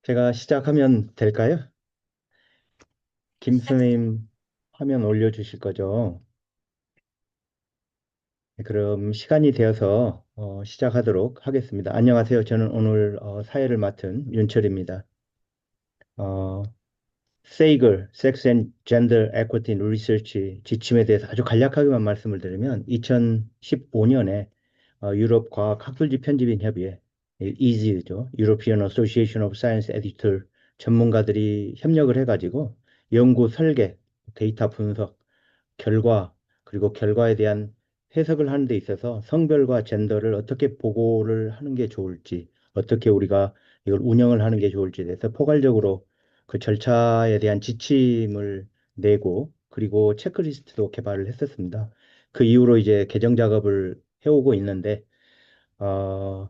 제가 시작하면 될까요? 김 시작. 선생님 화면 올려주실 거죠? 네, 그럼 시간이 되어서 시작하도록 하겠습니다. 안녕하세요. 저는 오늘 사회를 맡은 윤철입니다. 어, 세이글, Sex and Gender Equity Research 지침에 대해서 아주 간략하게만 말씀을 드리면 2015년에 유럽 과학 학술지 편집인 협의회, EASY죠. European Association of Science Editor 전문가들이 협력을 해가지고 연구 설계, 데이터 분석, 결과, 그리고 결과에 대한 해석을 하는 데 있어서 성별과 젠더를 어떻게 보고를 하는 게 좋을지, 어떻게 우리가 이걸 운영을 하는 게 좋을지에 대해서 포괄적으로 그 절차에 대한 지침을 내고, 그리고 체크리스트도 개발을 했었습니다. 그 이후로 이제 개정 작업을 해오고 있는데, 어,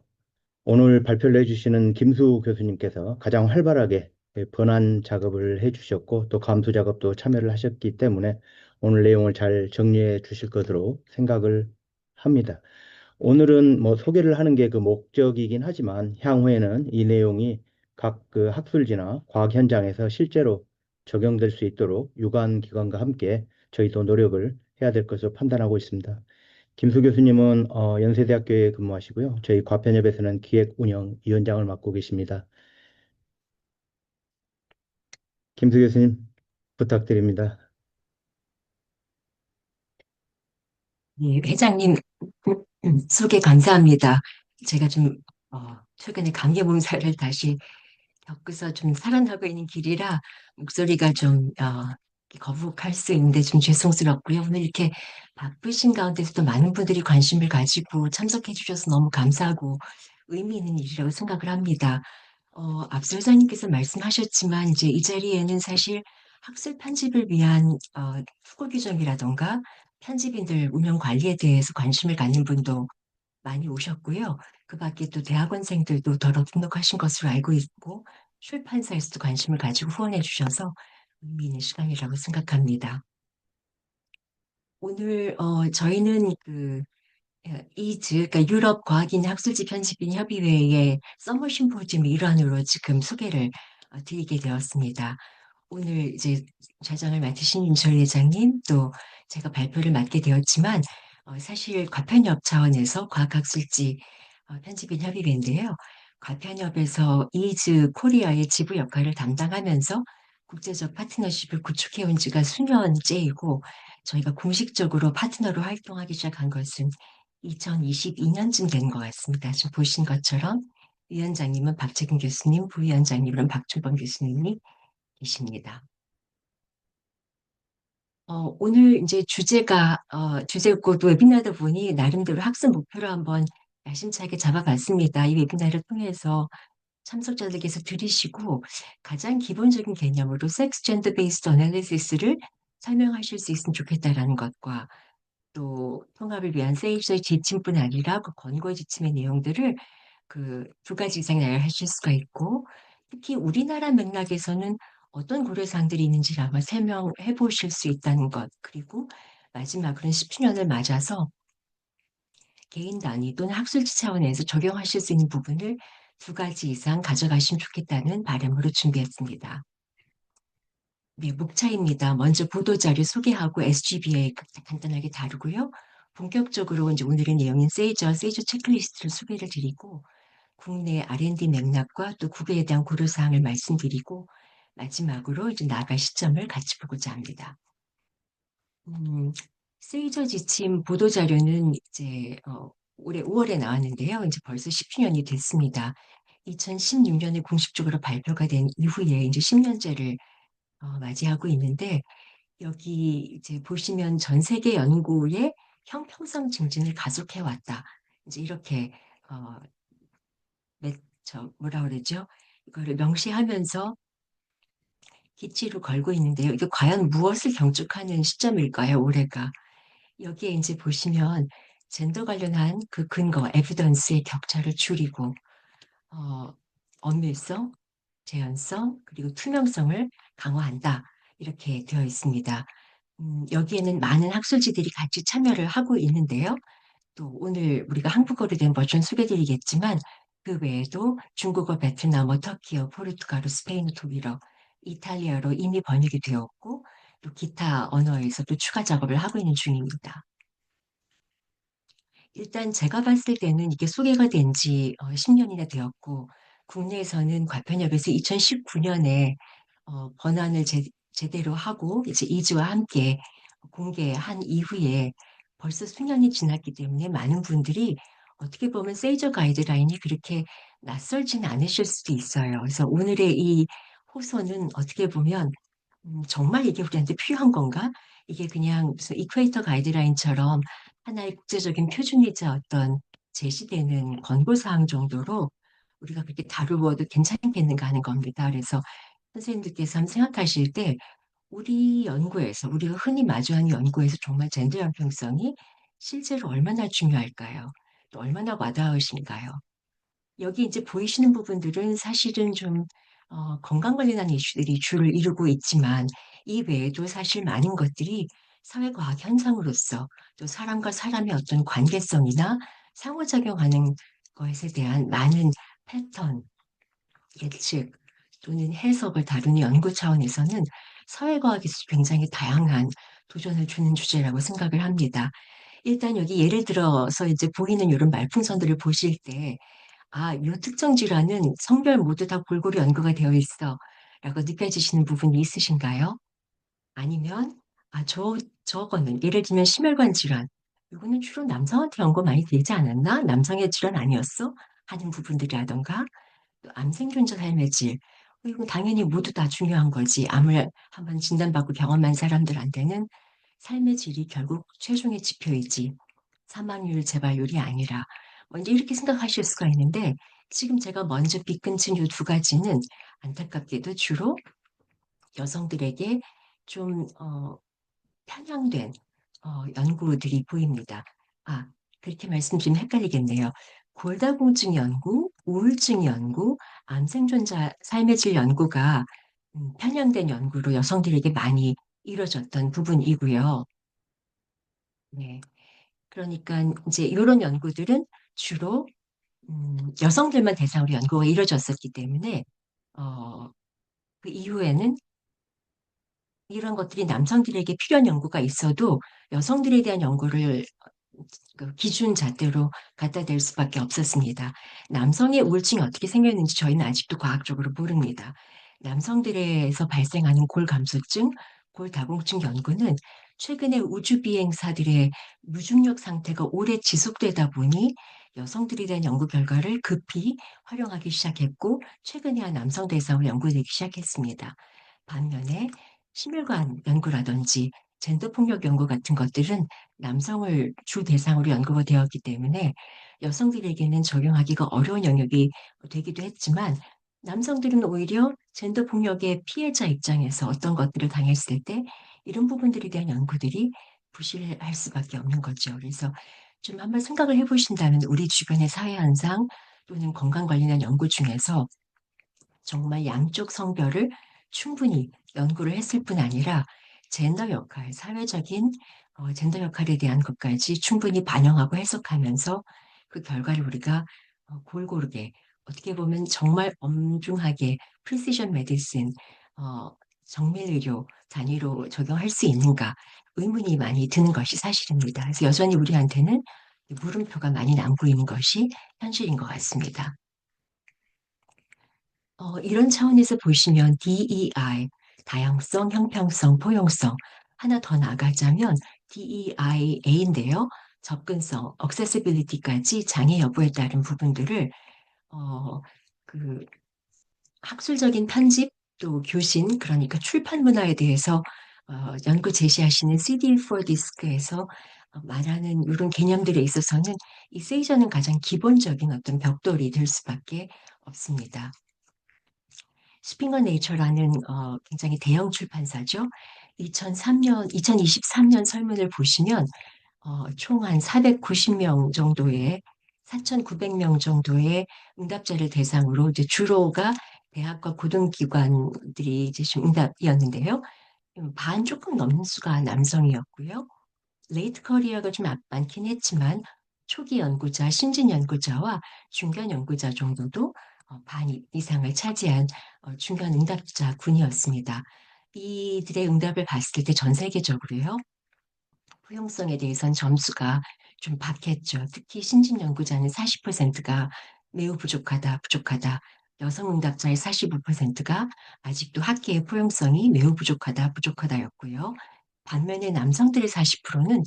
오늘 발표를 해주시는 김수 교수님께서 가장 활발하게 번안 작업을 해주셨고 또 감수 작업도 참여를 하셨기 때문에 오늘 내용을 잘 정리해 주실 것으로 생각을 합니다. 오늘은 뭐 소개를 하는 게 그 목적이긴 하지만 향후에는 이 내용이 각 그 학술지나 과학 현장에서 실제로 적용될 수 있도록 유관 기관과 함께 저희도 노력을 해야 될 것으로 판단하고 있습니다. 김수 교수님은 연세대학교에 근무하시고요. 저희 과편협에서는 기획운영위원장을 맡고 계십니다. 김수 교수님 부탁드립니다. 네, 회장님 소개 감사합니다. 제가 좀 최근에 감기 몸살을 다시 겪어서 좀 살아나고 있는 길이라 목소리가 좀 거북할 수 있는데 좀 죄송스럽고요. 오늘 이렇게 바쁘신 가운데서도 많은 분들이 관심을 가지고 참석해 주셔서 너무 감사하고 의미 있는 일이라고 생각을 합니다. 앞서 회장님께서 말씀하셨지만 이제 이 자리에는 사실 학술 편집을 위한 후보 규정이라던가 편집인들 운영 관리에 대해서 관심을 갖는 분도 많이 오셨고요. 그 밖에 또 대학원생들도 더러 등록하신 것으로 알고 있고 출판사에서도 관심을 가지고 후원해 주셔서 의미 있는 시간이라고 생각합니다. 오늘 저희는 이즈, 그러니까 유럽 과학인 학술지 편집인 협의회의 서머 심포지엄 일환으로 지금 소개를 드리게 되었습니다. 오늘 이제 좌장을 맡으신 윤철 회장님, 또 제가 발표를 맡게 되었지만, 사실 과편협 차원에서 과학학술지 편집인 협의회인데요. 과편협에서 이즈 코리아의 지부 역할을 담당하면서 국제적 파트너십을 구축해 온 지가 수년째이고, 저희가 공식적으로 파트너로 활동하기 시작한 것은 2022년쯤 된 것 같습니다. 지금 보신 것처럼 위원장님은 박재근 교수님, 부위원장님은 박준범 교수님이 계십니다. 오늘 이제 주제고 또 웨비나다 보니 나름대로 학습 목표를 한번 야심차게 잡아봤습니다. 이 웨비나를 통해서 참석자들께서 들으시고 가장 기본적인 개념으로 섹스 젠더 베이스드 어널리시스를 설명하실 수 있으면 좋겠다라는 것과 또 통합을 위한 세이저의 지침뿐 아니라 그 권고의 지침의 내용들을 그 두 가지 이상 나열하실 수가 있고 특히 우리나라 맥락에서는 어떤 고려사항들이 있는지를 아마 설명해 보실 수 있다는 것 그리고 마지막으로는 10주년을 맞아서 개인 단위 또는 학술지 차원에서 적용하실 수 있는 부분을 두 가지 이상 가져가시면 좋겠다는 바람으로 준비했습니다. 네, 목차입니다. 먼저 보도자료 소개하고 SGBA 간단하게 다루고요. 본격적으로 이제 오늘의 내용인 세이저 체크리스트를 소개를 드리고 국내 R&D 맥락과 또 구배에 대한 고려사항을 말씀드리고 마지막으로 이제 나아갈 시점을 같이 보고자 합니다. 음, 세이저 지침 보도자료는 이제 올해 5월에 나왔는데요. 이제 벌써 10주년이 됐습니다. 2016년에 공식적으로 발표가 된 이후에 이제 10년째를 맞이하고 있는데 여기 이제 보시면 전 세계 연구의 형평성 증진을 가속해 왔다. 이제 이렇게 어, 뭐라 그러죠? 이거를 명시하면서 기치로 걸고 있는데요. 이게 과연 무엇을 경축하는 시점일까요, 올해가? 여기에 이제 보시면 젠더 관련한 그 근거, 에비던스의 격차를 줄이고, 어, 엄밀성, 재현성, 그리고 투명성을 강화한다. 이렇게 되어 있습니다. 여기에는 많은 학술지들이 같이 참여를 하고 있는데요. 또 오늘 우리가 한국어로 된 버전 소개드리겠지만 그 외에도 중국어, 베트남어, 터키어, 포르투갈어, 스페인어, 독일어, 이탈리아로 이미 번역이 되었고, 또 기타 언어에서도 추가 작업을 하고 있는 중입니다. 일단 제가 봤을 때는 이게 소개가 된 지 10년이나 되었고, 국내에서는 과편협에서 2019년에 번안을 제대로 하고, 이제 이주와 함께 공개한 이후에 벌써 수년이 지났기 때문에 많은 분들이 어떻게 보면 세이저 가이드라인이 그렇게 낯설지는 않으실 수도 있어요. 그래서 오늘의 이 호소는 어떻게 보면 정말 이게 우리한테 필요한 건가? 이게 그냥 무슨 이퀘이터 가이드라인처럼 하나의 국제적인 표준이자 어떤 제시되는 권고사항 정도로 우리가 그렇게 다루어도 괜찮겠는가 하는 겁니다. 그래서 선생님들께서 한번 생각하실 때 우리 연구에서, 우리가 흔히 마주하는 연구에서 정말 젠더 형평성이 실제로 얼마나 중요할까요? 또 얼마나 와닿으신가요? 여기 이제 보이시는 부분들은 사실은 좀 건강 관련한 이슈들이 주를 이루고 있지만 이 외에도 사실 많은 것들이 사회과학 현상으로서 또 사람과 사람의 어떤 관계성이나 상호작용하는 것에 대한 많은 패턴, 예측 또는 해석을 다루는 연구 차원에서는 사회과학에서 굉장히 다양한 도전을 주는 주제라고 생각을 합니다. 일단 여기 예를 들어서 이제 보이는 이런 말풍선들을 보실 때 아, 요 특정 질환은 성별 모두 다 골고루 연구가 되어 있어. 라고 느껴지시는 부분이 있으신가요? 아니면, 아, 저거는, 예를 들면 심혈관 질환. 이거는 주로 남성한테 연구 많이 되지 않았나? 남성의 질환 아니었어? 하는 부분들이라던가, 또 암생존자 삶의 질. 이건 당연히 모두 다 중요한 거지. 암을 한번 진단받고 경험한 사람들한테는 삶의 질이 결국 최종의 지표이지. 사망률, 재발률이 아니라 먼저 이렇게 생각하실 수가 있는데 지금 제가 먼저 빗근친 이 두 가지는 안타깝게도 주로 여성들에게 좀 편향된 연구들이 보입니다. 아, 그렇게 말씀드리면 헷갈리겠네요. 골다공증 연구, 우울증 연구, 암생존자 삶의 질 연구가 편향된 연구로 여성들에게 많이 이루어졌던 부분이고요. 네. 그러니까 이제 이런 연구들은 주로 여성들만 대상으로 연구가 이루어졌었기 때문에 어, 그 이후에는 이런 것들이 남성들에게 필요한 연구가 있어도 여성들에 대한 연구를 그 기준 잣대로 갖다 댈 수밖에 없었습니다. 남성의 우울증이 어떻게 생겼는지 저희는 아직도 과학적으로 모릅니다. 남성들에서 발생하는 골감소증, 골다공증 연구는 최근에 우주 비행사들의 무중력 상태가 오래 지속되다 보니 여성들에 대한 연구 결과를 급히 활용하기 시작했고 최근에야 남성 대상으로 연구되기 시작했습니다. 반면에 심혈관 연구라든지 젠더 폭력 연구 같은 것들은 남성을 주 대상으로 연구가 되었기 때문에 여성들에게는 적용하기가 어려운 영역이 되기도 했지만 남성들은 오히려 젠더 폭력의 피해자 입장에서 어떤 것들을 당했을 때 이런 부분들에 대한 연구들이 부실할 수밖에 없는 거죠. 그래서 좀 한번 생각을 해보신다면 우리 주변의 사회 현상 또는 건강 관련한 연구 중에서 정말 양쪽 성별을 충분히 연구를 했을 뿐 아니라 젠더 역할, 사회적인 젠더 역할에 대한 것까지 충분히 반영하고 해석하면서 그 결과를 우리가 골고루게 어떻게 보면 정말 엄중하게 프리시전 메디슨, 어, 정밀의료 단위로 적용할 수 있는가 의문이 많이 드는 것이 사실입니다. 그래서 여전히 우리한테는 물음표가 많이 남고 있는 것이 현실인 것 같습니다. 이런 차원에서 보시면 DEI, 다양성, 형평성, 포용성, 하나 더 나가자면 DEIA인데요. 접근성, accessibility까지 장애 여부에 따른 부분들을 어, 그 학술적인 편집 또 교신 그러니까 출판 문화에 대해서 연구 제시하시는 CD4 디스크에서 말하는 이런 개념들에 있어서는 이 세이저는 가장 기본적인 어떤 벽돌이 될 수밖에 없습니다. 스핑어 네이처라는 굉장히 대형 출판사죠. 2023년 설문을 보시면 총 한 490명 정도의 4,900명 정도의 응답자를 대상으로 이제 주로가 대학과 고등기관들이 이제 좀 응답이었는데요. 반 조금 넘는 수가 남성이었고요. 레이트 커리어가 좀 많긴 했지만 초기 연구자, 신진 연구자와 중간 연구자 정도도 반 이상을 차지한 중간 응답자 군이었습니다. 이들의 응답을 봤을 때 전 세계적으로요, 포용성에 대해선 점수가 좀 박했죠. 특히 신진 연구자는 40%가 매우 부족하다, 부족하다. 여성 응답자의 45%가 아직도 학계의 포용성이 매우 부족하다, 부족하다였고요. 반면에 남성들의 40%는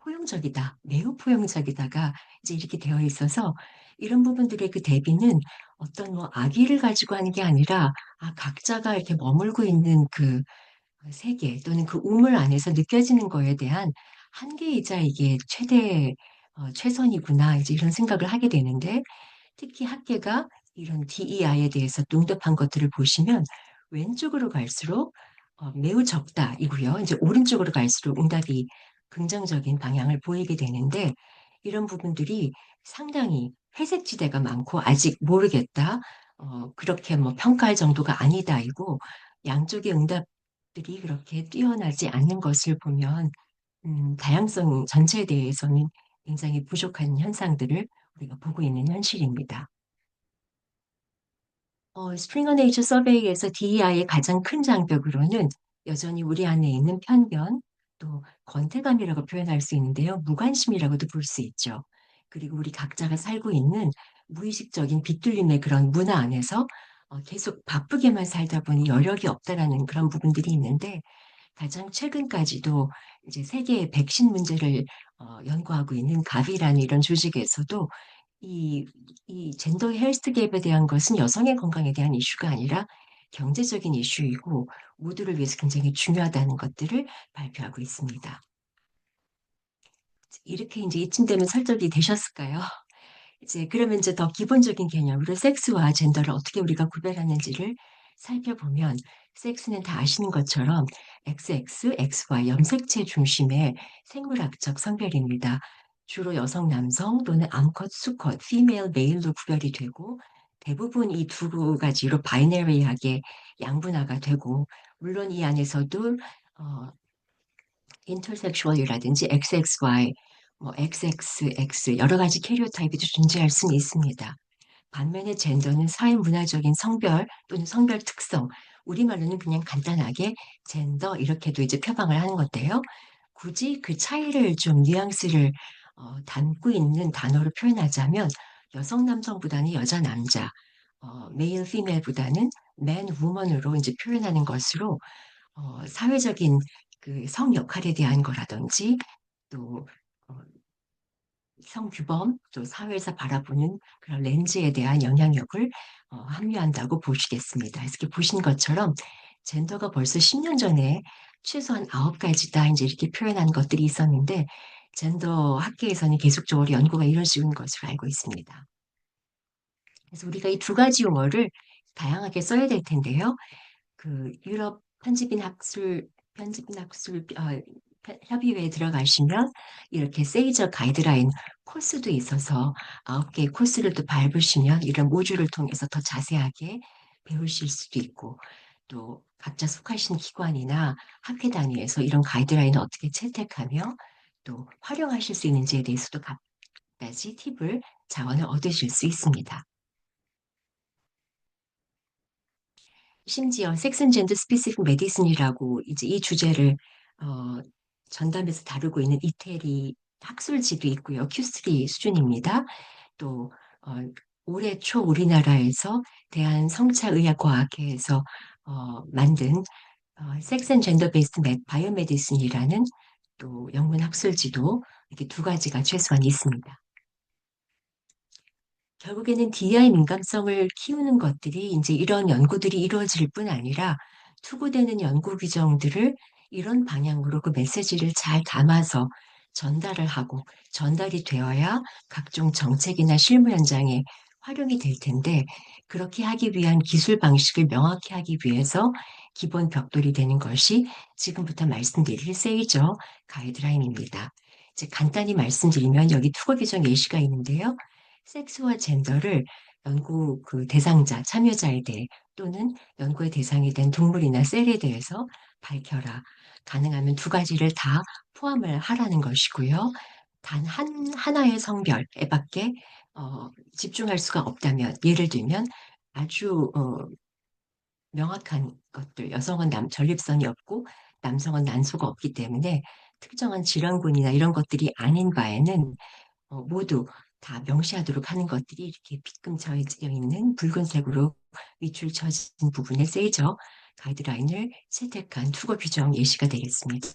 포용적이다, 매우 포용적이다가 이제 이렇게 되어 있어서 이런 부분들의 그 대비는 어떤 뭐 악의를 가지고 하는 게 아니라 각자가 이렇게 머물고 있는 그 세계 또는 그 우물 안에서 느껴지는 거에 대한 한계이자 이게 최대 최선이구나 이제 이런 생각을 하게 되는데 특히 학계가 이런 DEI에 대해서 응답한 것들을 보시면 왼쪽으로 갈수록 매우 적다이고요. 이제 오른쪽으로 갈수록 응답이 긍정적인 방향을 보이게 되는데 이런 부분들이 상당히 회색 지대가 많고 아직 모르겠다. 그렇게 뭐 평가할 정도가 아니다이고 양쪽의 응답들이 그렇게 뛰어나지 않는 것을 보면 다양성 전체에 대해서는 굉장히 부족한 현상들을 우리가 보고 있는 현실입니다. 스프링어 네이처 서베이에서 DEI의 가장 큰 장벽으로는 여전히 우리 안에 있는 편견, 또 권태감이라고 표현할 수 있는데요. 무관심이라고도 볼 수 있죠. 그리고 우리 각자가 살고 있는 무의식적인 빗둘림의 그런 문화 안에서 계속 바쁘게만 살다 보니 여력이 없다라는 그런 부분들이 있는데 가장 최근까지도 이제 세계의 백신 문제를 연구하고 있는 가비라는 이런 조직에서도 이, 이 젠더 헬스 갭에 대한 것은 여성의 건강에 대한 이슈가 아니라 경제적인 이슈이고 모두를 위해서 굉장히 중요하다는 것들을 발표하고 있습니다. 이렇게 이제 이쯤 되면 설득이 되셨을까요? 이제 그러면 이제 더 기본적인 개념으로 섹스와 젠더를 어떻게 우리가 구별하는지를 살펴보면 섹스는 다 아시는 것처럼 XX, XY 염색체 중심의 생물학적 성별입니다. 주로 여성, 남성 또는 암컷, 수컷, female, male로 구별이 되고 대부분 이 두 가지로 바이너리하게 양분화가 되고 물론 이 안에서도 어, 인터섹슈얼이라든지 XXY, 뭐 XXX 여러 가지 캐리어타입이 존재할 수는 있습니다. 반면에 젠더는 사회 문화적인 성별 또는 성별 특성, 우리말로는 그냥 간단하게 젠더 이렇게도 이제 표방을 하는 건데요. 굳이 그 차이를 좀 뉘앙스를 담고 있는 단어로 표현하자면 여성 남성보다는 여자 남자, 메일 피메일보다는 맨 우먼으로 이제 표현하는 것으로 사회적인 그 성 역할에 대한 거라든지 또 어, 성규범, 또 사회에서 바라보는 그런 렌즈에 대한 영향력을 함유한다고 보시겠습니다. 그래서 이렇게 보신 것처럼 젠더가 벌써 10년 전에 최소한 9가지다 이제 이렇게 표현한 것들이 있었는데 젠더 학계에서는 계속적으로 연구가 이루어지는 것으로 알고 있습니다. 그래서 우리가 이 두 가지 용어를 다양하게 써야 될 텐데요. 그 유럽 편집인 학술 협의회에 들어가시면 이렇게 세이저 가이드라인 코스도 있어서 9개의 코스를 또 밟으시면 이런 모듈을 통해서 더 자세하게 배우실 수도 있고 또 각자 속하신 기관이나 학회 단위에서 이런 가이드라인을 어떻게 채택하며 또 활용하실 수 있는지에 대해서도 각가지 팁을 자원을 얻으실 수 있습니다. 심지어 섹스 앤 젠더 스피시픽 메디슨이라고 이제 이 주제를 어, 전담해서 다루고 있는 이태리 학술지도 있고요. Q3 수준입니다. 또 어, 올해 초 우리나라에서 대한성차의학과학회에서 만든 섹스 앤 젠더 베이스드 바이오메디슨이라는 또 영문 학술지도 이렇게 두 가지가 최소한 있습니다. 결국에는 DI 민감성을 키우는 것들이 이제 이런 연구들이 이루어질 뿐 아니라 투구되는 연구 규정들을 이런 방향으로 그 메시지를 잘 담아서 전달을 하고 전달이 되어야 각종 정책이나 실무 현장에 활용이 될 텐데 그렇게 하기 위한 기술 방식을 명확히 하기 위해서 기본 벽돌이 되는 것이 지금부터 말씀드릴 세이저 가이드라인입니다. 이제 간단히 말씀드리면 여기 투구 규정 예시가 있는데요. 섹스와 젠더를 연구 그 대상자, 참여자에 대해 또는 연구의 대상이 된 동물이나 셀에 대해서 밝혀라. 가능하면 두 가지를 다 포함을 하라는 것이고요. 또 그 다음에 섹스와 젠더를 연구의 대상이 된 동물이나 셀에 대해서 밝혀라. 가능하면 두 가지를 다 포함을 하라는 것이고요. 또 그 다음에 섹스와 젠더를 연구의 대상이 된 동물이나 셀에 대해서 밝혀라. 가능하면 두 가지를 다 단 하나의 성별에 밖에 집중할 수가 없다면, 예를 들면 아주 명확한 것들, 여성은 전립선이 없고 남성은 난소가 없기 때문에 특정한 질환군이나 이런 것들이 아닌 바에는 모두 다 명시하도록 하는 것들이 이렇게 빗금쳐 있는 붉은색으로 위줄쳐진 부분의 세이저 가이드라인을 채택한 투고 규정 예시가 되겠습니다.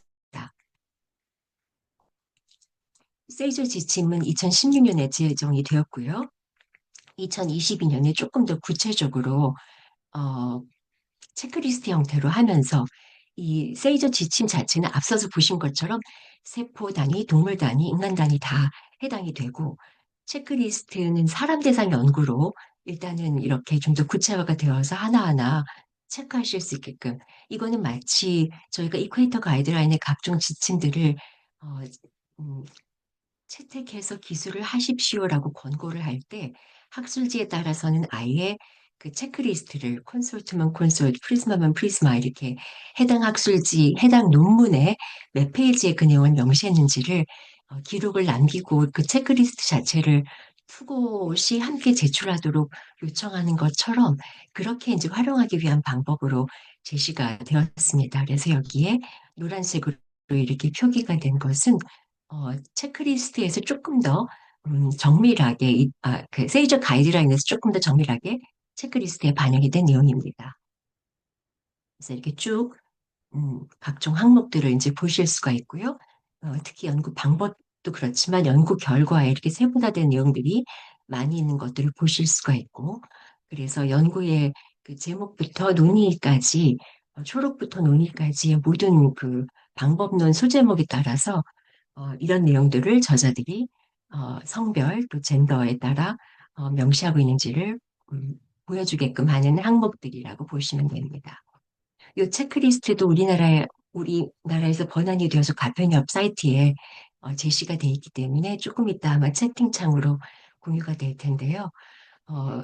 세이저 지침은 2016년에 제정이 되었고요. 2022년에 조금 더 구체적으로 어, 체크리스트 형태로 하면서 이 세이저 지침 자체는 앞서서 보신 것처럼 세포 단위, 동물 단위, 인간 단위 다 해당이 되고 체크리스트는 사람 대상 연구로 일단은 이렇게 좀 더 구체화가 되어서 하나하나 체크하실 수 있게끔 이거는 마치 저희가 이퀘이터 가이드라인의 각종 지침들을 어, 음, 채택해서 기술을 하십시오라고 권고를 할 때 학술지에 따라서는 아예 그 체크리스트를 콘솔트면 콘솔트, 프리즈마면 프리즈마 이렇게 해당 학술지, 해당 논문에 몇 페이지에 그 내용을 명시했는지를 기록을 남기고 그 체크리스트 자체를 투고시 함께 제출하도록 요청하는 것처럼 그렇게 이제 활용하기 위한 방법으로 제시가 되었습니다. 그래서 여기에 노란색으로 이렇게 표기가 된 것은 체크리스트에서 조금 더 정밀하게, 그 세이저 가이드라인에서 조금 더 정밀하게 체크리스트에 반영이 된 내용입니다. 그래서 이렇게 쭉 각종 항목들을 이제 보실 수가 있고요. 특히 연구 방법도 그렇지만 연구 결과에 이렇게 세분화된 내용들이 많이 있는 것들을 보실 수가 있고, 그래서 연구의 그 제목부터 논의까지, 초록부터 논의까지의 모든 그 방법론 소제목에 따라서 이런 내용들을 저자들이 성별 또 젠더에 따라 명시하고 있는지를 보여주게끔 하는 항목들이라고 보시면 됩니다. 이 체크리스트도 우리나라에서 번안이 되어서 가편협 사이트에 제시가 돼 있기 때문에 조금 이따 아마 채팅창으로 공유가 될 텐데요.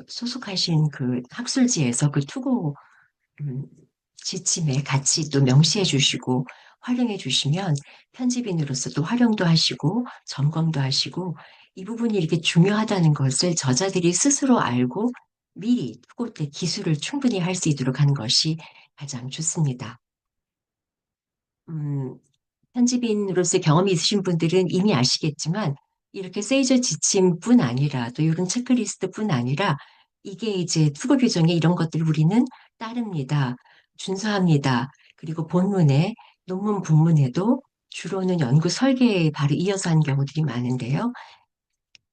소속하신 그 학술지에서 그 투고 음, 지침에 같이 또 명시해 주시고 활용해 주시면 편집인으로서도 활용도 하시고 점검도 하시고 이 부분이 이렇게 중요하다는 것을 저자들이 스스로 알고 미리 투고 때 기술을 충분히 할 수 있도록 하는 것이 가장 좋습니다. 음, 편집인으로서 경험이 있으신 분들은 이미 아시겠지만 이렇게 세이저 지침뿐 아니라 또 이런 체크리스트뿐 아니라 이게 이제 투고 규정에 이런 것들을 우리는 따릅니다. 준수합니다. 그리고 본문에 논문 본문에도 주로는 연구 설계에 바로 이어서 한 경우들이 많은데요.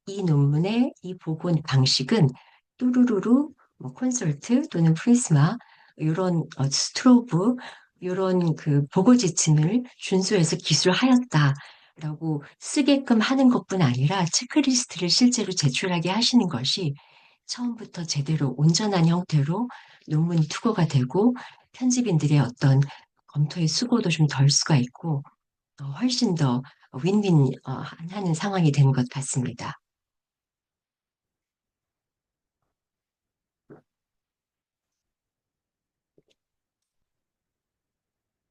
이 논문의 이 보고 방식은 뚜루루루, 뭐 콘솔트 또는 프리즈마 이런 스트로브 이런 그 보고 지침을 준수해서 기술하였다라고 쓰게끔 하는 것뿐 아니라 체크리스트를 실제로 제출하게 하시는 것이 처음부터 제대로 온전한 형태로 논문이 투고가 되고 편집인들의 어떤 검토의 수고도 좀 덜 수가 있고 훨씬 더 윈윈 하는 상황이 되는 것 같습니다.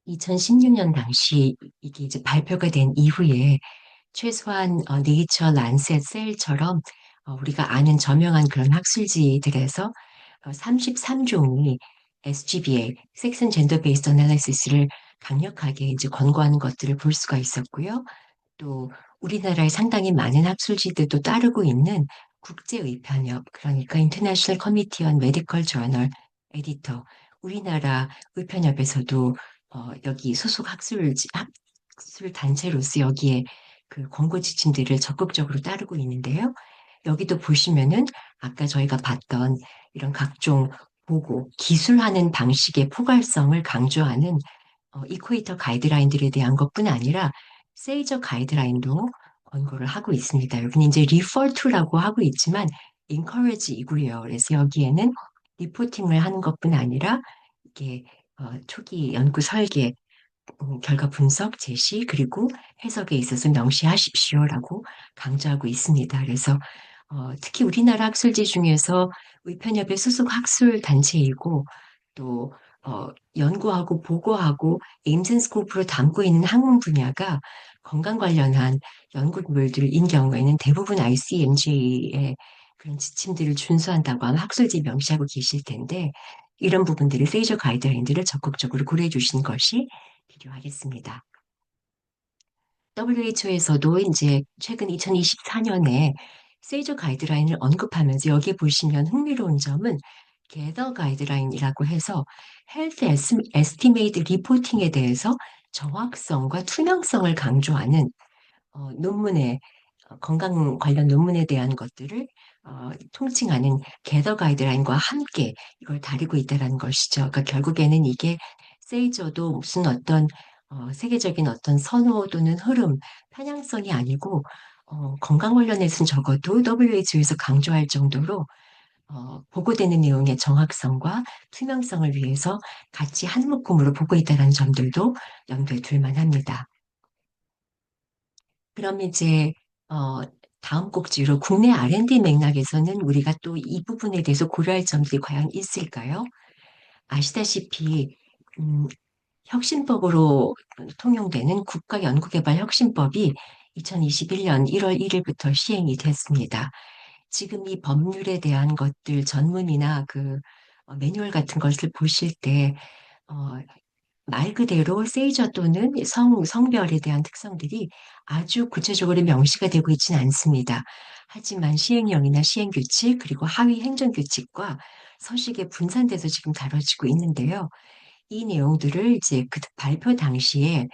2016년 당시 이게 이제 발표가 된 이후에 최소한 네이처, 란셋, 셀처럼 우리가 아는 저명한 그런 학술지들에서 33종이 SGBA, Sex and Gender Based Analysis를 강력하게 이제 권고하는 것들을 볼 수가 있었고요. 또 우리나라에 상당히 많은 학술지들도 따르고 있는 국제의편협, 그러니까 International Committee on Medical Journal 에디터, 우리나라 의편협에서도 여기 소속 학술 단체로서 여기에 그 권고 지침들을 적극적으로 따르고 있는데요. 여기도 보시면은 아까 저희가 봤던 이런 각종 보고 기술하는 방식의 포괄성을 강조하는 이퀘이터 가이드라인들에 대한 것뿐 아니라 세이저 가이드라인도 권고를 하고 있습니다. 여기는 이제 refer to라고 하고 있지만 encourage이고요. 그래서 여기에는 리포팅을 하는 것뿐 아니라 이게 초기 연구 설계, 결과 분석, 제시, 그리고 해석에 있어서 명시하십시오라고 강조하고 있습니다. 그래서 특히 우리나라 학술지 중에서 의편협의 소속 학술 단체이고 또 연구하고 보고하고 에임스 스코프로 담고 있는 학문 분야가 건강 관련한 연구물들인 경우에는 대부분 ICMJ의 그런 지침들을 준수한다고 하면 학술지 명시하고 계실 텐데 이런 부분들을 세이저 가이드라인들을 적극적으로 고려해 주시는 것이 필요하겠습니다. WHO에서도 이제 최근 2024년에 세이저 가이드라인을 언급하면서 여기 보시면 흥미로운 점은 게더 가이드라인이라고 해서 헬스 에스티메이트 리포팅에 대해서 정확성과 투명성을 강조하는 논문에 건강 관련 논문에 대한 것들을 통칭하는 게더 가이드라인과 함께 이걸 다루고 있다는 것이죠. 그러니까 결국에는 이게 세이저도 무슨 어떤 세계적인 어떤 선호 또는 흐름, 편향성이 아니고 건강 관련해서는 적어도 WHO에서 강조할 정도로 보고되는 내용의 정확성과 투명성을 위해서 같이 한 묶음으로 보고 있다는 점들도 염두에 둘 만합니다. 그럼 이제 어, 다음 꼭지로 국내 R&D 맥락에서는 우리가 또 이 부분에 대해서 고려할 점들이 과연 있을까요? 아시다시피 혁신법으로 통용되는 국가연구개발혁신법이 2021년 1월 1일부터 시행이 됐습니다. 지금 이 법률에 대한 것들 전문이나 그 매뉴얼 같은 것을 보실 때 어, 말 그대로 세이저 또는 성별에 대한 특성들이 아주 구체적으로 명시가 되고 있지는 않습니다. 하지만 시행령이나 시행규칙, 그리고 하위 행정규칙과 서식에 분산돼서 지금 다뤄지고 있는데요. 이 내용들을 이제 그 발표 당시에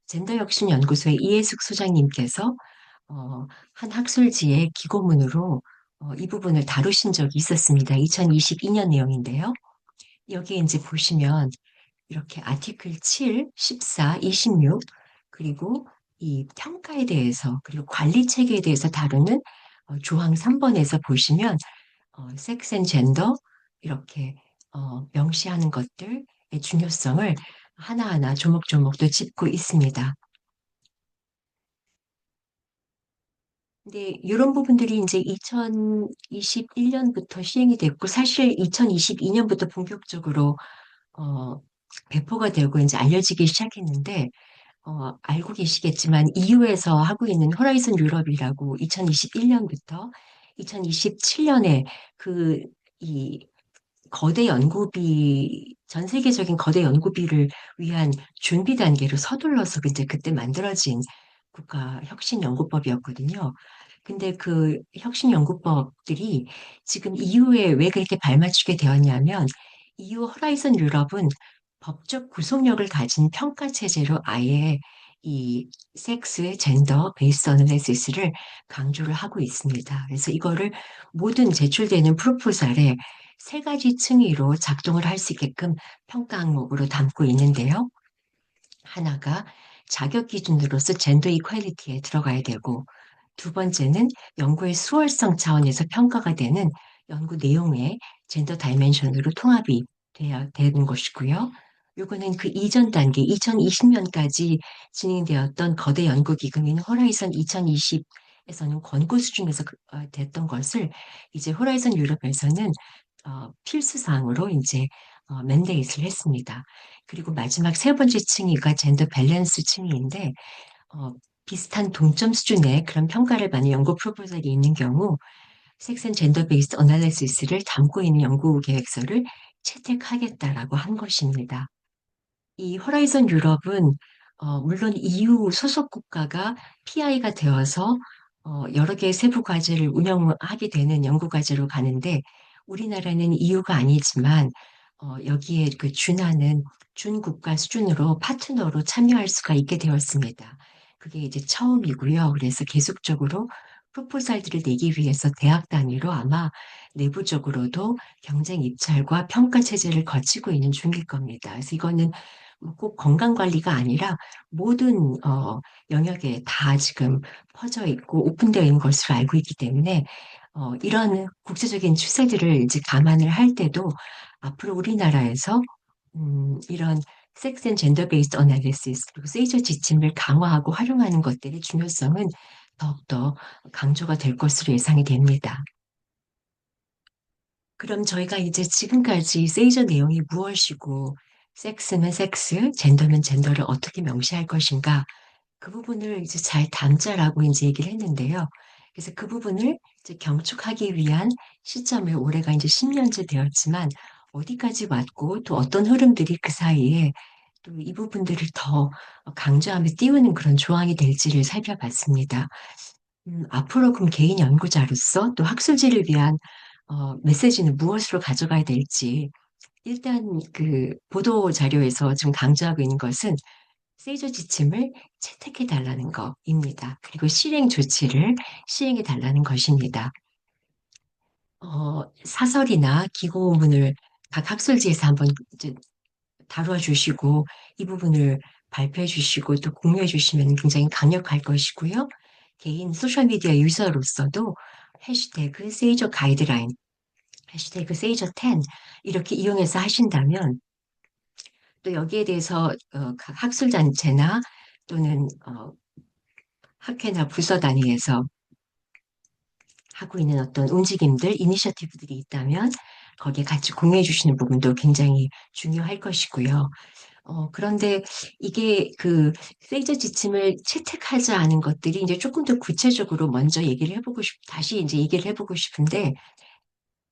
젠더혁신연구소의 이해숙 소장님께서 한 학술지의 기고문으로 이 부분을 다루신 적이 있었습니다. 2022년 내용인데요. 여기 이제 보시면 이렇게 아티클 7, 14, 26 그리고 이 평가에 대해서 그리고 관리 체계에 대해서 다루는 조항 3번에서 보시면 섹스 앤 젠더 이렇게 명시하는 것들의 중요성을 하나하나 조목조목 또 짚고 있습니다. 근데 이런 부분들이 이제 2021년부터 시행이 됐고 사실 2022년부터 본격적으로 어, 배포가 되고 이제 알려지기 시작했는데 알고 계시겠지만 EU에서 하고 있는 호라이즌 유럽이라고 2021년부터 2027년에 그 이 거대 연구비 전 세계적인 거대 연구비를 위한 준비 단계로 서둘러서 이제 그때 만들어진 국가 혁신 연구법이었거든요. 근데 그 혁신 연구법들이 지금 EU에 왜 그렇게 발맞추게 되었냐면 EU 허라이즌 유럽은 법적 구속력을 가진 평가 체제로 아예 이 섹스, 젠더, 베이스 어널리시스를 강조를 하고 있습니다. 그래서 이거를 모든 제출되는 프로포설에 세 가지 층위로 작동을 할 수 있게끔 평가 항목으로 담고 있는데요. 하나가 자격 기준으로서 젠더 이퀄리티에 들어가야 되고, 두 번째는 연구의 수월성 차원에서 평가가 되는 연구 내용의 젠더 다이멘션으로 통합이 돼야 되는 것이고요. 요거는 그 이전 단계, 2020년까지 진행되었던 거대 연구 기금인 호라이즌 2020에서는 권고 수준에서 됐던 것을 이제 호라이즌 유럽에서는 필수 사항으로 이제 맨데이트를 했습니다. 그리고 마지막 세 번째 층위가 젠더 밸런스 층위인데 어, 비슷한 동점 수준의 그런 평가를 받는 연구 프로포설이 있는 경우 섹스 앤 젠더 베이스드 어널리시스를 담고 있는 연구 계획서를 채택하겠다라고 한 것입니다. 이 호라이즌 유럽은 물론 EU 소속 국가가 PI가 되어서 여러 개의 세부 과제를 운영하게 되는 연구 과제로 가는데 우리나라는 EU가 아니지만 여기에 그 준하는 준국가 수준으로 파트너로 참여할 수가 있게 되었습니다. 그게 이제 처음이고요. 그래서 계속적으로 프로포설들을 내기 위해서 대학 단위로 아마 내부적으로도 경쟁 입찰과 평가 체제를 거치고 있는 중일 겁니다. 그래서 이거는 뭐꼭 건강 관리가 아니라 모든 영역에 다 지금 퍼져 있고 오픈되어 있는 것으로 알고 있기 때문에 이런 국제적인 추세들을 이제 감안을 할 때도 앞으로 우리나라에서 이런 섹스 앤 젠더 베이스드 어널리시스 그리고 세이저 지침을 강화하고 활용하는 것들의 중요성은 더욱더 강조가 될 것으로 예상이 됩니다. 그럼 저희가 이제 지금까지 세이저 내용이 무엇이고 섹스면 섹스, 젠더면 젠더를 어떻게 명시할 것인가. 그 부분을 이제 잘 담자라고 이제 얘기를 했는데요. 그래서 그 부분을 이제 경축하기 위한 시점을 올해가 이제 10년째 되었지만 어디까지 왔고 또 어떤 흐름들이 그 사이에 또 이 부분들을 더 강조하며 띄우는 그런 조항이 될지를 살펴봤습니다. 앞으로 그럼 개인 연구자로서 또 학술지를 위한 메시지는 무엇으로 가져가야 될지 일단 그 보도 자료에서 지금 강조하고 있는 것은 세이저 지침을 채택해 달라는 것입니다. 그리고 실행 조치를 시행해 달라는 것입니다. 사설이나 기고문을 각 학술지에서 한번 이제 다루어 주시고 이 부분을 발표해 주시고 또 공유해 주시면 굉장히 강력할 것이고요. 개인 소셜미디어 유저로서도 해시태그 세이저 가이드라인, 해시태그 세이저 10 이렇게 이용해서 하신다면 또 여기에 대해서 각 학술단체나 또는 학회나 부서 단위에서 하고 있는 어떤 움직임들, 이니셔티브들이 있다면 거기에 같이 공유해 주시는 부분도 굉장히 중요할 것이고요. 그런데 이게 그 세이저 지침을 채택하지 않은 것들이 이제 조금 더 구체적으로 먼저 얘기를 해보고 다시 이제 얘기를 해보고 싶은데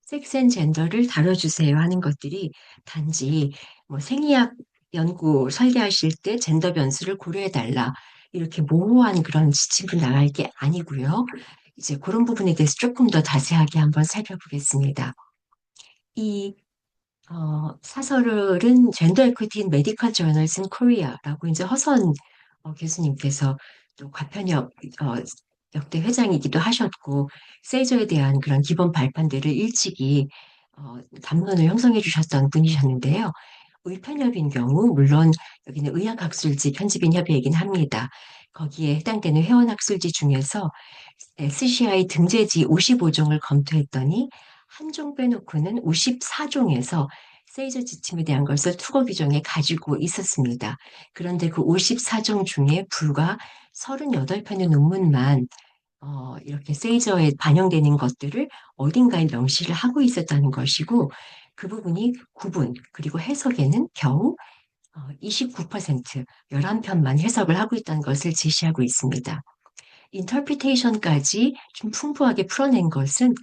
섹스 앤 젠더를 다뤄주세요 하는 것들이 단지 뭐 생리학 연구 설계하실 때 젠더 변수를 고려해달라 이렇게 모호한 그런 지침이 나갈 게 아니고요. 이제 그런 부분에 대해서 조금 더 자세하게 한번 살펴보겠습니다. 이 사설은 Gender Equity in Medical Journals in Korea라고 이제 허선 교수님께서 또 과편협 역대 회장이기도 하셨고 세이저에 대한 그런 기본 발판들을 일찍이 담론을 형성해 주셨던 분이셨는데요. 의편협인 경우 물론 여기는 의학학술지 편집인 협의이긴 합니다. 거기에 해당되는 회원학술지 중에서 SCI 등재지 55종을 검토했더니 한 종 빼놓고는 54종에서 세이저 지침에 대한 것을 투고 규정에 가지고 있었습니다. 그런데 그 54종 중에 불과 38편의 논문만 이렇게 세이저에 반영되는 것들을 어딘가에 명시를 하고 있었다는 것이고 그 부분이 구분 그리고 해석에는 겨우 29% 11편만 해석을 하고 있다는 것을 제시하고 있습니다. 인터프리테이션까지 좀 풍부하게 풀어낸 것은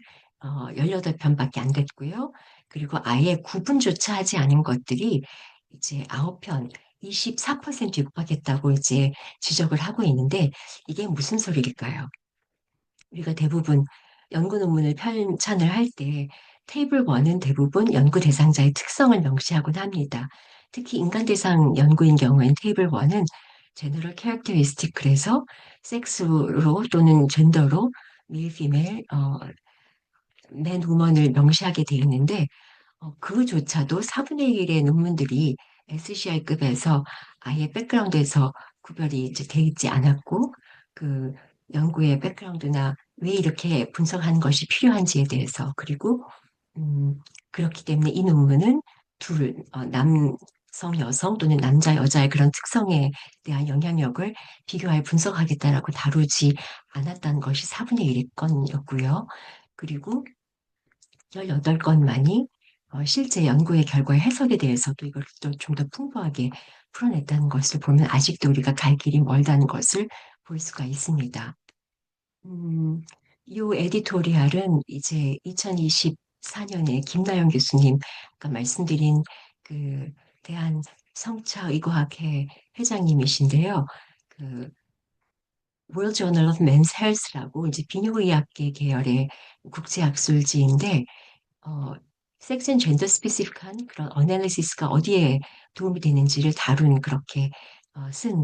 18편밖에 안 됐고요. 그리고 아예 구분조차 하지 않은 것들이 이제 9편, 24% 육박했다고 이제 지적을 하고 있는데 이게 무슨 소리일까요? 우리가 대부분 연구 논문을 편찬을 할 때 테이블 1은 대부분 연구 대상자의 특성을 명시하곤 합니다. 특히 인간 대상 연구인 경우엔 테이블 1은 제너럴 캐릭터리스틱 그래서 섹스로 또는 젠더로 밀, 피메일, 맨, 우먼을 명시하게 돼 있는데 그조차도 4분의 1의 논문들이 SCI급에서 아예 백그라운드에서 구별이 이제 돼 있지 않았고 그 연구의 백그라운드나 왜 이렇게 분석하는 것이 필요한지에 대해서 그리고 음, 그렇기 때문에 이 논문은 남성, 여성 또는 남자, 여자의 그런 특성에 대한 영향력을 비교하여 분석하겠다라고 다루지 않았다는 것이 4분의 1의 건이었고요. 그리고 18건만이 실제 연구의 결과의 해석에 대해서도 이걸 또 좀 더 풍부하게 풀어냈다는 것을 보면 아직도 우리가 갈 길이 멀다는 것을 볼 수가 있습니다. 이 에디토리얼은 이제 2024년에 김나영 교수님 아까 말씀드린 그 대한 성차의과학회 회장님이신데요. 그 World Journal of Men's Health라고 이제 비뇨의학계 계열의 국제학술지인데 섹스 앤 젠더 스페시픽한 그런 어널리시스가 어디에 도움이 되는지를 다룬 그렇게 쓴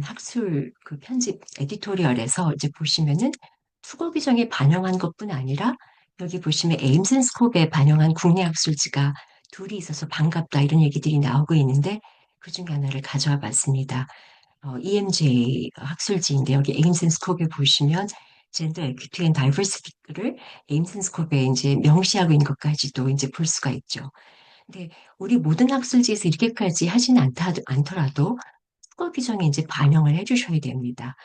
학술 그 편집 에디토리얼에서 이제 보시면은 투고 규정에 반영한 것뿐 아니라 여기 보시면 에임스 앤 스콥에 반영한 국내 학술지가 둘이 있어서 반갑다 이런 얘기들이 나오고 있는데 그 중에 하나를 가져와 봤습니다. EMJ 학술지인데 여기 에임스 앤 스콥에 보시면 젠더 에퀴티 앤 다이버시티를 에임스 앤 스콥에 이제 명시하고 있는 것까지도 이제 볼 수가 있죠. 근데 우리 모든 학술지에서 이렇게까지 않더라도 수거 규정에 이제 반영을 해주셔야 됩니다.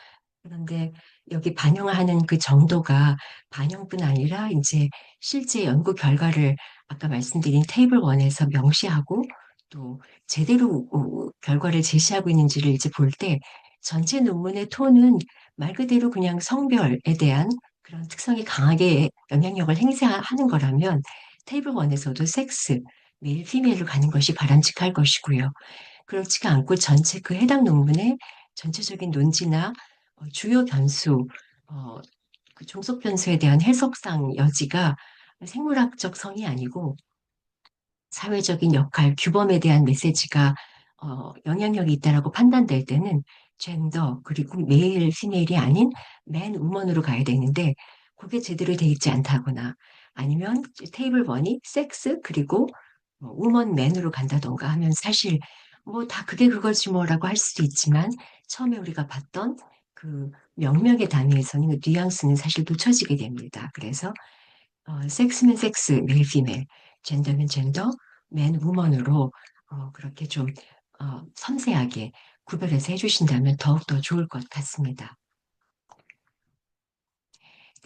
그런데 여기 반영하는 그 정도가 반영뿐 아니라 이제 실제 연구 결과를 아까 말씀드린 테이블 1에서 명시하고 또 제대로 결과를 제시하고 있는지를 이제 볼 때 전체 논문의 톤은 말 그대로 그냥 성별에 대한 그런 특성이 강하게 영향력을 행사하는 거라면 테이블 1에서도 섹스, 메일, 피메일로 가는 것이 바람직할 것이고요. 그렇지가 않고 전체 그 해당 논문의 전체적인 논지나 주요 변수, 어, 그 종속 변수에 대한 해석상 여지가 생물학적 성이 아니고 사회적인 역할, 규범에 대한 메시지가 영향력이 있다라고 판단될 때는 젠더 그리고 메일, 피메일이 아닌 맨, 우먼으로 가야 되는데 그게 제대로 돼 있지 않다거나 아니면 테이블 1이 섹스 그리고 우먼, 맨으로 간다던가 하면 사실 뭐 다 그게 그거지 뭐라고 할 수도 있지만 처음에 우리가 봤던 그 명명의 단위에서는 그 뉘앙스는 사실 놓쳐지게 됩니다. 그래서 섹스면 섹스, 메일, 피메일, 젠더면 젠더, 맨, 우먼으로 그렇게 좀 섬세하게 구별해서 해주신다면 더욱더 좋을 것 같습니다.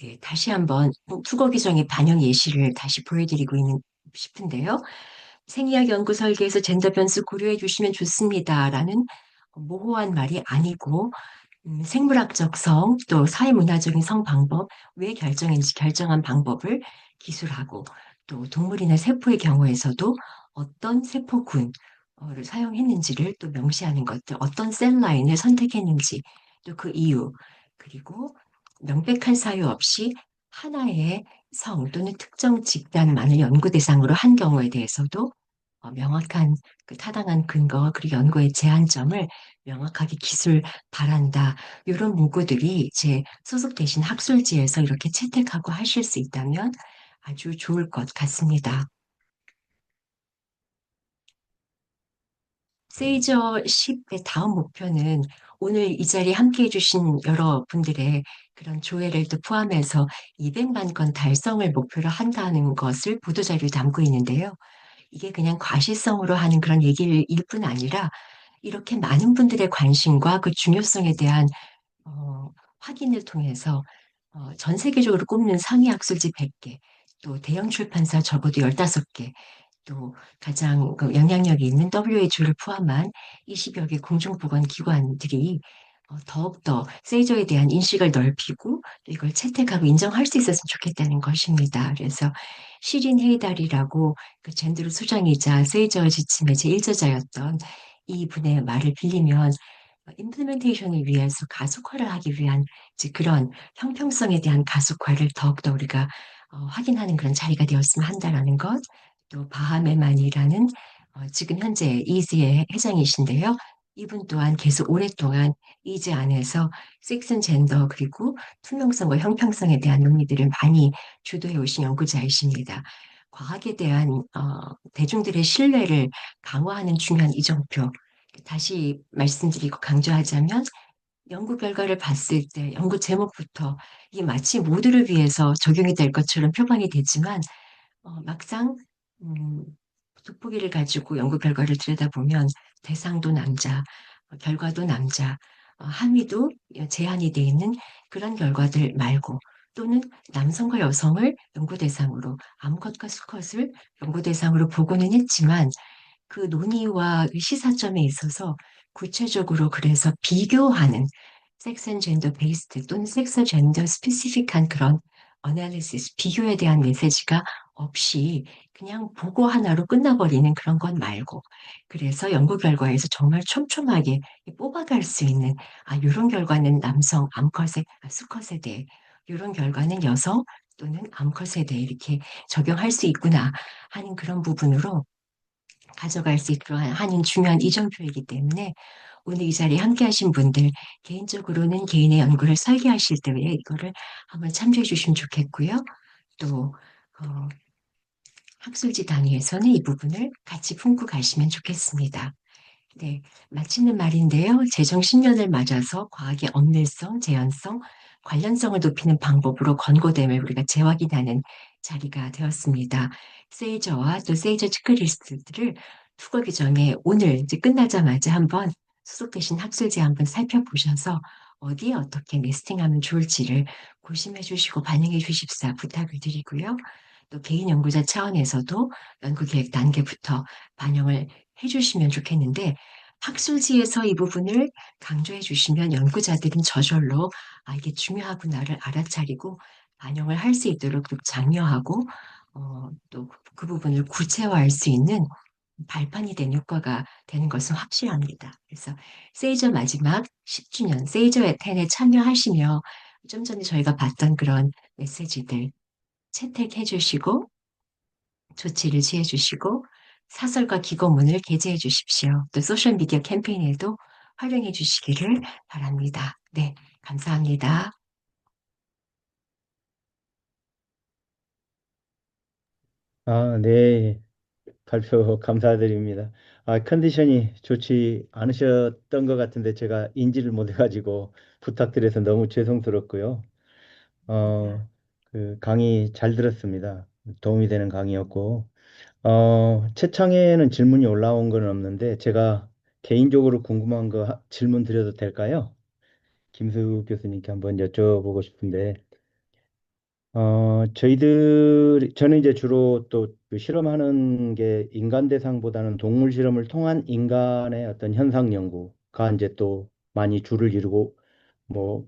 네, 다시 한번 투거 규정의 반영 예시를 다시 보여드리고 있는 싶은데요. 생리학 연구 설계에서 젠더 변수 고려해 주시면 좋습니다라는 모호한 말이 아니고 생물학적 성, 또 사회문화적인 성 방법, 왜 결정인지 결정한 방법을 기술하고 또 동물이나 세포의 경우에서도 어떤 세포군을 사용했는지를 또 명시하는 것들, 어떤 셀 라인을 선택했는지, 또 그 이유, 그리고 명백한 사유 없이 하나의 성 또는 특정 집단만을 연구 대상으로 한 경우에 대해서도 명확한 그 타당한 근거 그리고 연구의 제한점을 명확하게 기술 바란다. 이런 문구들이 제 소속되신 학술지에서 이렇게 채택하고 하실 수 있다면 아주 좋을 것 같습니다. 세이저 10의 다음 목표는 오늘 이 자리에 함께 해주신 여러분들의 그런 조회를 또 포함해서 200만 건 달성을 목표로 한다는 것을 보도자료에 담고 있는데요. 이게 그냥 과시성으로 하는 그런 얘기일 뿐 아니라 이렇게 많은 분들의 관심과 그 중요성에 대한 확인을 통해서 전 세계적으로 꼽는 상위 학술지 100개, 또 대형 출판사 적어도 15개, 또 가장 그 영향력이 있는 WHO를 포함한 20여 개 공중보건 기관들이 더욱더 세이저에 대한 인식을 넓히고 또 이걸 채택하고 인정할 수 있었으면 좋겠다는 것입니다. 그래서 시린 헤이달이라고 그 젠드루 소장이자 세이저 지침의 제1저자였던 이 분의 말을 빌리면 임플리멘테이션을 위해서 가속화를 하기 위한 이제 그런 형평성에 대한 가속화를 더욱더 우리가 확인하는 그런 자리가 되었으면 한다라는 것, 또 바하메만이라는 지금 현재 이즈의 회장이신데요. 이분 또한 계속 오랫동안 이즈 안에서 섹슨 젠더 그리고 투명성과 형평성에 대한 논의들을 많이 주도해 오신 연구자이십니다. 과학에 대한 대중들의 신뢰를 강화하는 중요한 이정표. 다시 말씀드리고 강조하자면 연구 결과를 봤을 때 연구 제목부터 이게 마치 모두를 위해서 적용이 될 것처럼 표방이 되지만 막상 음, 돋보기를 가지고 연구 결과를 들여다보면 대상도 남자, 결과도 남자, 함의도 제한이 돼 있는 그런 결과들 말고 또는 남성과 여성을 연구 대상으로 암컷과 수컷을 연구 대상으로 보고는 했지만 그 논의와 그 시사점에 있어서 구체적으로 그래서 비교하는 섹스 앤 젠더 베이스드 또는 섹스 젠더 스페시픽한 그런 어널리시스, 비교에 대한 메시지가 없이 그냥 보고 하나로 끝나버리는 그런 것 말고 그래서 연구 결과에서 정말 촘촘하게 뽑아갈 수 있는 이런 결과는 남성 암컷에 수컷에 대해 이런 결과는 여성 또는 암컷에 대해 이렇게 적용할 수 있구나 하는 그런 부분으로 가져갈 수 있도록 하는 중요한 이정표이기 때문에 오늘 이 자리에 함께 하신 분들 개인적으로는 개인의 연구를 설계하실 때 이거를 한번 참조해 주시면 좋겠고요. 또 어, 학술지 단위에서는 이 부분을 같이 품고 가시면 좋겠습니다. 네, 마치는 말인데요. 재정 10년을 맞아서 과학의 엄밀성, 재현성, 관련성을 높이는 방법으로 권고됨을 우리가 재확인하는 자리가 되었습니다. 세이저와 또 세이저 체크리스트들을 투고기 전에 오늘 이제 끝나자마자 한번 수속되신 학술지 한번 살펴보셔서 어디에 어떻게 리스팅하면 좋을지를 고심해 주시고 반영해 주십사 부탁을 드리고요. 또 개인 연구자 차원에서도 연구 계획 단계부터 반영을 해주시면 좋겠는데 학술지에서 이 부분을 강조해 주시면 연구자들은 저절로 이게 중요하구나를 알아차리고 반영을 할 수 있도록 또 장려하고 또 그 부분을 구체화할 수 있는 발판이 된 효과가 되는 것은 확실합니다. 그래서 세이저 마지막 10주년, 세이저 에10에 참여하시며 좀 전에 저희가 봤던 그런 메시지들 채택해 주시고 조치를 취해 주시고 사설과 기고문을 게재해 주십시오. 또 소셜미디어 캠페인에도 활용해 주시기를 바랍니다. 네, 감사합니다. 네. 발표 감사드립니다. 컨디션이 좋지 않으셨던 것 같은데 제가 인지를 못해가지고 부탁드려서 너무 죄송스럽고요. 아닙니다. 어, 그 강의 잘 들었습니다. 도움이 되는 강의였고, 채창에는 질문이 올라온 건 없는데 제가 개인적으로 궁금한 거 질문 드려도 될까요? 김수 교수님께 한번 여쭤보고 싶은데, 저는 이제 주로 또그 실험하는 게 인간 대상보다는 동물 실험을 통한 인간의 어떤 현상 연구가 이제 또 많이 주를 이루고, 뭐,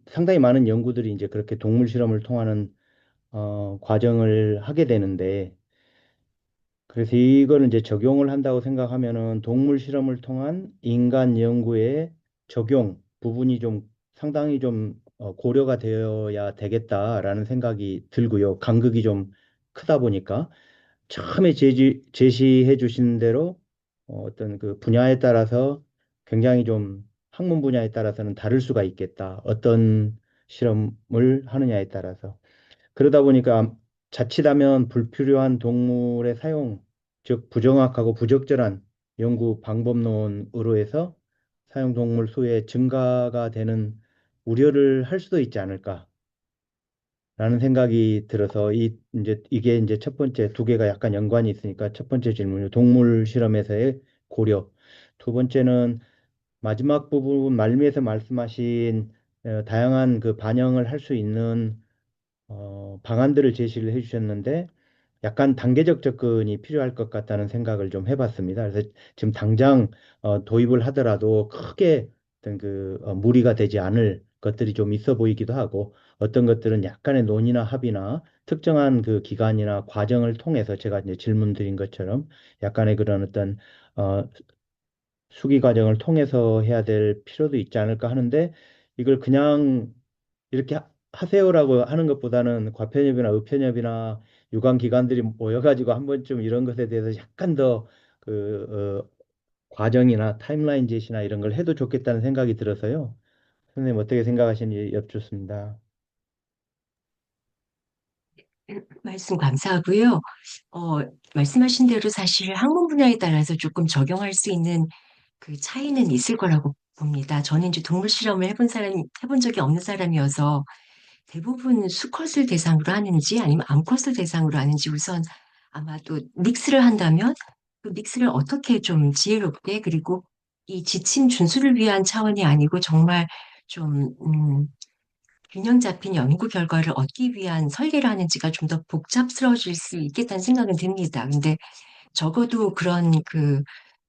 상당히 많은 연구들이 이제 그렇게 동물 실험을 통하는, 과정을 하게 되는데, 그래서 이거를 이제 적용을 한다고 생각하면은 동물 실험을 통한 인간 연구의 적용 부분이 좀 상당히 좀 고려가 되어야 되겠다라는 생각이 들고요. 간극이 좀 크다 보니까 처음에 제시해 주신 대로 어떤 그 분야에 따라서 굉장히 좀 학문 분야에 따라서는 다를 수가 있겠다. 어떤 실험을 하느냐에 따라서. 그러다 보니까 자칫하면 불필요한 동물의 사용, 즉 부정확하고 부적절한 연구 방법론으로 해서 사용 동물 수의 증가가 되는 우려를 할 수도 있지 않을까라는 생각이 들어서 이게 이제 첫 번째 두 개가 약간 연관이 있으니까 첫 번째 질문이 동물 실험에서의 고려. 두 번째는 마지막 부분 말미에서 말씀하신 다양한 그 반영을 할 수 있는 방안들을 제시를 해주셨는데 약간 단계적 접근이 필요할 것 같다는 생각을 좀 해봤습니다. 그래서 지금 당장 도입을 하더라도 크게 어떤 무리가 되지 않을 것들이 좀 있어 보이기도 하고 어떤 것들은 약간의 논의나 합의나 특정한 그 기간이나 과정을 통해서 제가 이제 질문 드린 것처럼 약간의 그런 어떤 어, 수기 과정을 통해서 해야 될 필요도 있지 않을까 하는데 이걸 그냥 이렇게 하세요라고 하는 것보다는 과편협이나 의편협이나 유관 기관들이 모여가지고 한 번쯤 이런 것에 대해서 약간 더 과정이나 타임라인 제시나 이런 걸 해도 좋겠다는 생각이 들어서요. 선생님 어떻게 생각하시는지 여쭙습니다. 말씀 감사하고요. 어, 말씀하신 대로 사실 학문 분야에 따라서 조금 적용할 수 있는 그 차이는 있을 거라고 봅니다. 저는 이제 동물 실험을 해본 적이 없는 사람이어서 대부분 수컷을 대상으로 하는지 아니면 암컷을 대상으로 하는지 우선 아마 또 믹스를 한다면 그 믹스를 어떻게 좀 지혜롭게 그리고 이 지침 준수를 위한 차원이 아니고 정말 좀, 균형 잡힌 연구 결과를 얻기 위한 설계를 하는지가 좀 더 복잡스러워질 수 있겠다는 생각은 듭니다. 근데 적어도 그런 그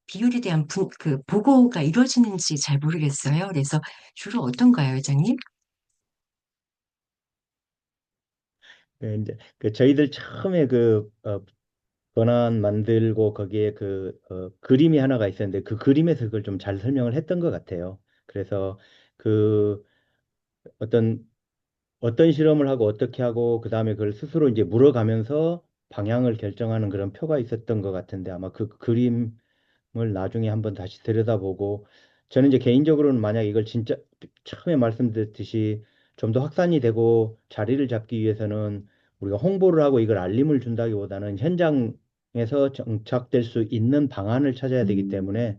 비율에 대한 그 보고가 이루어지는지 잘 모르겠어요. 그래서 주로 어떤가요, 회장님? 이제 저희들 처음에 권한 만들고 거기에 그림이 하나가 있었는데 그 그림에서 그걸 좀 잘 설명을 했던 것 같아요. 그래서 그 어떤 실험을 하고 어떻게 하고 그다음에 그걸 스스로 이제 물어가면서 방향을 결정하는 그런 표가 있었던 것 같은데 아마 그 그림을 나중에 한번 다시 들여다보고 저는 이제 개인적으로는 만약 이걸 진짜 처음에 말씀드렸듯이 좀 더 확산이 되고 자리를 잡기 위해서는 우리가 홍보를 하고 이걸 알림을 준다기보다는 현장에서 정착될 수 있는 방안을 찾아야 되기 때문에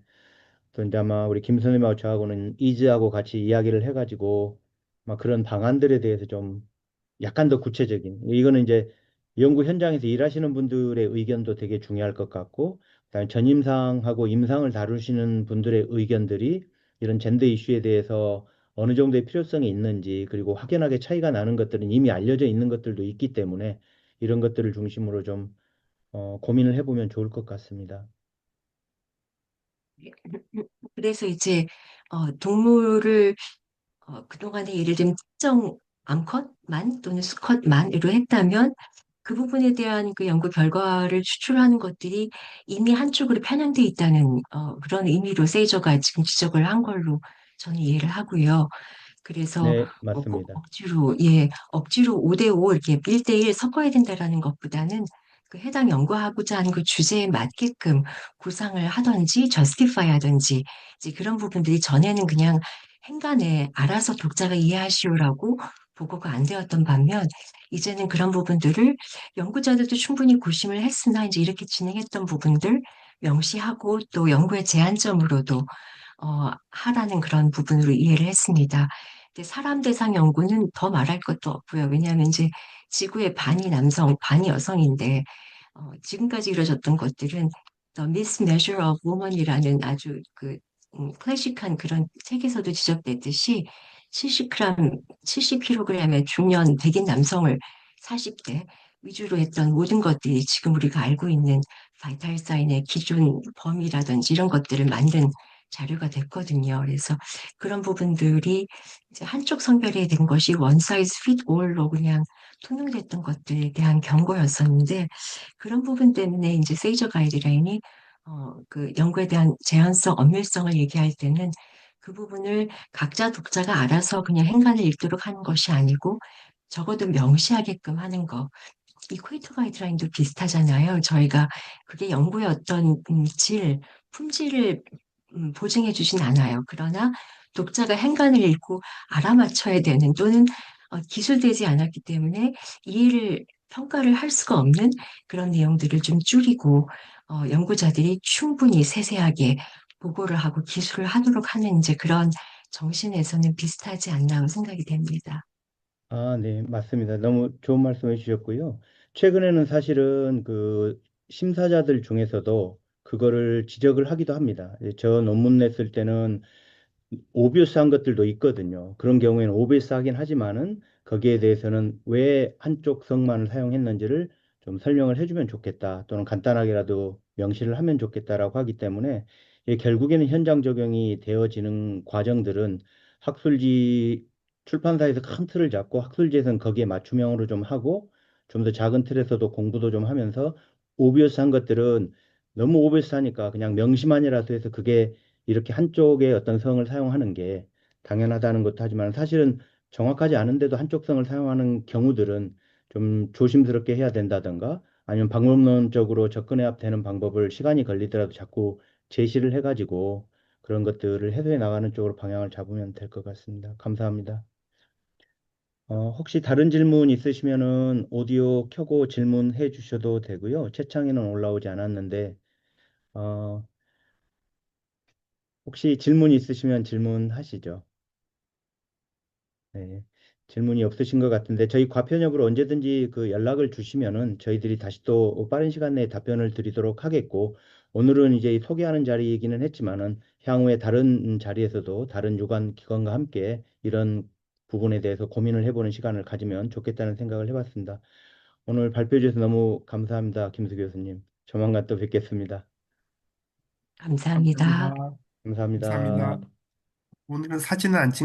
또 이제 아마 우리 김 선생님하고 저하고는 이즈하고 같이 이야기를 해가지고 막 그런 방안들에 대해서 좀 약간 더 구체적인 이거는 이제 연구 현장에서 일하시는 분들의 의견도 되게 중요할 것 같고 그다음에 전임상하고 임상을 다루시는 분들의 의견들이 이런 젠더 이슈에 대해서 어느 정도의 필요성이 있는지 그리고 확연하게 차이가 나는 것들은 이미 알려져 있는 것들도 있기 때문에 이런 것들을 중심으로 좀 고민을 해보면 좋을 것 같습니다. 그래서 이제 동물을 그동안에 예를 들면 특정 암컷만 또는 수컷만으로 했다면 그 부분에 대한 그 연구 결과를 추출하는 것들이 이미 한쪽으로 편향돼 있다는 그런 의미로 세이저가 지금 지적을 한 걸로 저는 이해를 하고요. 그래서 네, 꼭 맞습니다. 억지로 5대5 이렇게 1대1 섞어야 된다라는 것보다는 그 해당 연구하고자 하는 그 주제에 맞게끔 구상을 하든지 justify 하든지 이제 그런 부분들이 전에는 그냥 행간에 알아서 독자가 이해하시오라고 보고가 안 되었던 반면 이제는 그런 부분들을 연구자들도 충분히 고심을 했으나 이제 이렇게 진행했던 부분들 명시하고 또 연구의 제한점으로도 하라는 그런 부분으로 이해를 했습니다. 근데 사람 대상 연구는 더 말할 것도 없고요. 왜냐하면 이제 지구의 반이 남성, 반이 여성인데 지금까지 이루어졌던 것들은 The Mismeasure of Woman이라는 아주 그 클래식한 그런 책에서도 지적됐듯이 70g, 70kg의 중년 백인 남성을 40대 위주로 했던 모든 것들이 지금 우리가 알고 있는 바이탈 사인의 기준 범위라든지 이런 것들을 만든 자료가 됐거든요. 그래서 그런 부분들이 이제 한쪽 성별에 된 것이 원 사이즈 핏 올로 그냥 통용됐던 것들에 대한 경고였었는데 그런 부분 때문에 이제 세이저 가이드라인이 그 연구에 대한 제한성, 엄밀성을 얘기할 때는 그 부분을 각자 독자가 알아서 그냥 행간을 읽도록 하는 것이 아니고 적어도 명시하게끔 하는 거. 이퀘이터 가이드라인도 비슷하잖아요. 저희가 그게 연구의 어떤 품질을 보증해 주진 않아요. 그러나 독자가 행간을 읽고 알아맞혀야 되는 또는 기술되지 않았기 때문에 이해를 평가를 할 수가 없는 그런 내용들을 좀 줄이고 연구자들이 충분히 세세하게 보고를 하고 기술을 하도록 하는 이제 그런 정신에서는 비슷하지 않나 생각이 됩니다. 아, 네, 맞습니다. 너무 좋은 말씀 해주셨고요. 최근에는 사실은 그 심사자들 중에서도 그거를 지적을 하기도 합니다. 저 논문 냈을 때는 오비어스한 것들도 있거든요. 그런 경우에는 오비어스하긴 하지만은 거기에 대해서는 왜 한쪽 성만을 사용했는지를 좀 설명을 해주면 좋겠다. 또는 간단하게라도 명시를 하면 좋겠다라고 하기 때문에 결국에는 현장 적용이 되어지는 과정들은 학술지 출판사에서 큰 틀을 잡고 학술지에서는 거기에 맞춤형으로 좀 하고 좀 더 작은 틀에서도 공부도 좀 하면서 오비어스한 것들은 너무 오비어스하니까 그냥 명시만이라도 해서 그게 이렇게 한쪽의 어떤 성을 사용하는 게 당연하다는 것도 하지만 사실은 정확하지 않은데도 한쪽 성을 사용하는 경우들은 좀 조심스럽게 해야 된다든가 아니면 방법론적으로 접근해야 되는 방법을 시간이 걸리더라도 자꾸 제시를 해가지고 그런 것들을 해소해 나가는 쪽으로 방향을 잡으면 될 것 같습니다. 감사합니다. 혹시 다른 질문 있으시면은 오디오 켜고 질문해 주셔도 되고요. 채창에는 올라오지 않았는데, 어, 혹시 질문 있으시면 질문하시죠. 네. 질문이 없으신 것 같은데 저희 과편역으로 언제든지 그 연락을 주시면은 저희들이 다시 또 빠른 시간 내에 답변을 드리도록 하겠고 오늘은 이제 소개하는 자리이기는 했지만은 향후에 다른 자리에서도 다른 유관 기관과 함께 이런 부분에 대해서 고민을 해보는 시간을 가지면 좋겠다는 생각을 해봤습니다. 오늘 발표해 주셔서 너무 감사합니다. 김수 교수님. 조만간 또 뵙겠습니다. 감사합니다. 감사합니다. 감사합니다. 감사합니다. 오늘은 사진은 안 찍